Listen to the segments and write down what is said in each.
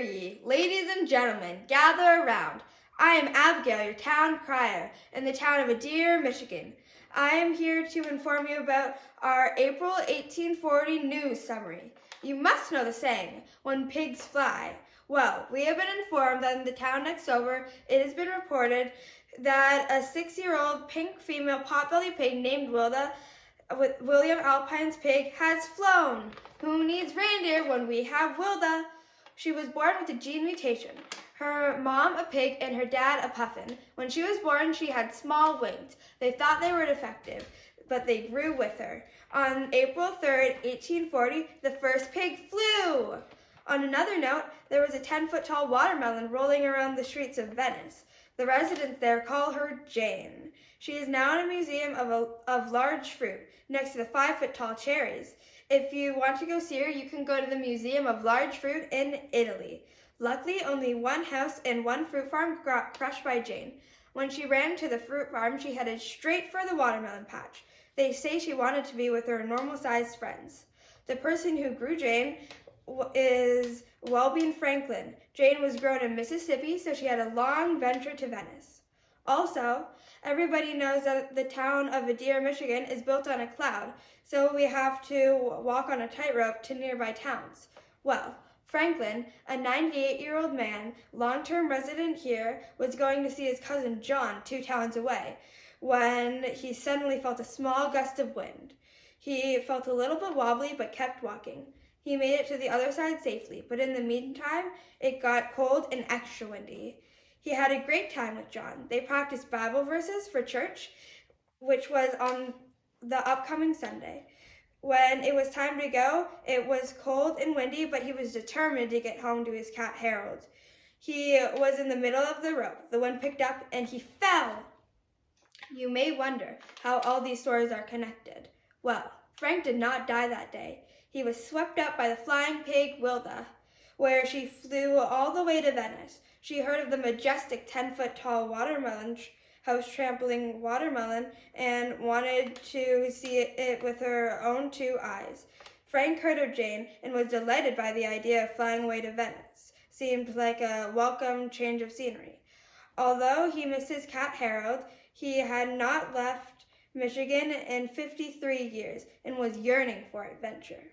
ye, ladies and gentlemen, gather around. I am Abigail, your town crier, in the town of Adair, Michigan. I am here to inform you about our April 1840 news summary. You must know the saying, when pigs fly. Well, we have been informed that in the town next over, it has been reported that a 6-year-old pink female potbelly pig named Wilda, with William Alpine's pig, has flown. Who needs reindeer when we have Wilda? She was born with a gene mutation. Her mom a pig and her dad a puffin. When she was born, she had small wings. They thought they were defective, but they grew with her. On April 3rd, 1840, the first pig flew. On another note, there was a 10-foot-tall watermelon rolling around the streets of Venice. The residents there call her Jane. She is now in a museum of large fruit, next to the 5-foot-tall cherries. If you want to go see her, you can go to the Museum of Large Fruit in Italy. Luckily, only one house and one fruit farm got crushed by Jane. When she ran to the fruit farm, she headed straight for the watermelon patch. They say she wanted to be with her normal-sized friends. The person who grew Jane is Welbean Franklin. Jane was grown in Mississippi, so she had a long venture to Venice. Also, everybody knows that the town of Adair, Michigan is built on a cloud, so we have to walk on a tightrope to nearby towns. Well, Franklin, a 98-year-old man, long-term resident here, was going to see his cousin John 2 towns away when he suddenly felt a small gust of wind. He felt a little bit wobbly but kept walking. He made it to the other side safely, but in the meantime, it got cold and extra windy. He had a great time with John. They practiced Bible verses for church, which was on the upcoming Sunday. When it was time to go, it was cold and windy, but he was determined to get home to his cat Harold. He was in the middle of the rope. The wind picked up and he fell. You may wonder how all these stories are connected. Well, Frank did not die that day. He was swept up by the flying pig Wilda, where she flew all the way to Venice. She heard of the majestic 10-foot-tall watermelon house trampling watermelon and wanted to see it with her own 2 eyes. Frank heard of Jane and was delighted by the idea of flying away to Venice. Seemed like a welcome change of scenery. Although he missed his cat Harold, he had not left Michigan in 53 years and was yearning for adventure.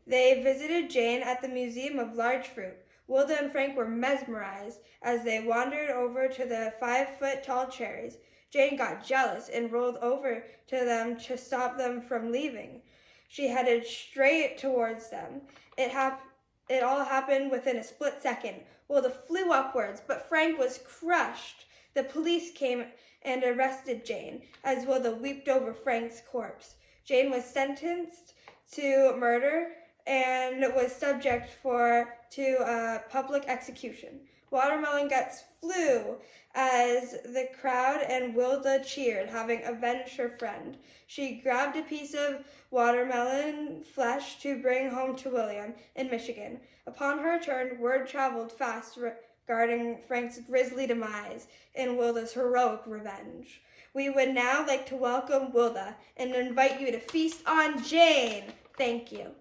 They visited Jane at the Museum of Large Fruit. Wilda and Frank were mesmerized as they wandered over to the 5-foot-tall cherries. Jane got jealous and rolled over to them to stop them from leaving. She headed straight towards them. It all happened within a split second. Wilda flew upwards, but Frank was crushed. The police came and arrested Jane as Wilda wept over Frank's corpse. Jane was sentenced to murder and was subject to public execution. Watermelon guts flew as the crowd and Wilda cheered, having avenged her friend. She grabbed a piece of watermelon flesh to bring home to William in Michigan. Upon her return, word traveled fast regarding Frank's grisly demise and Wilda's heroic revenge. We would now like to welcome Wilda and invite you to feast on Jane. Thank you.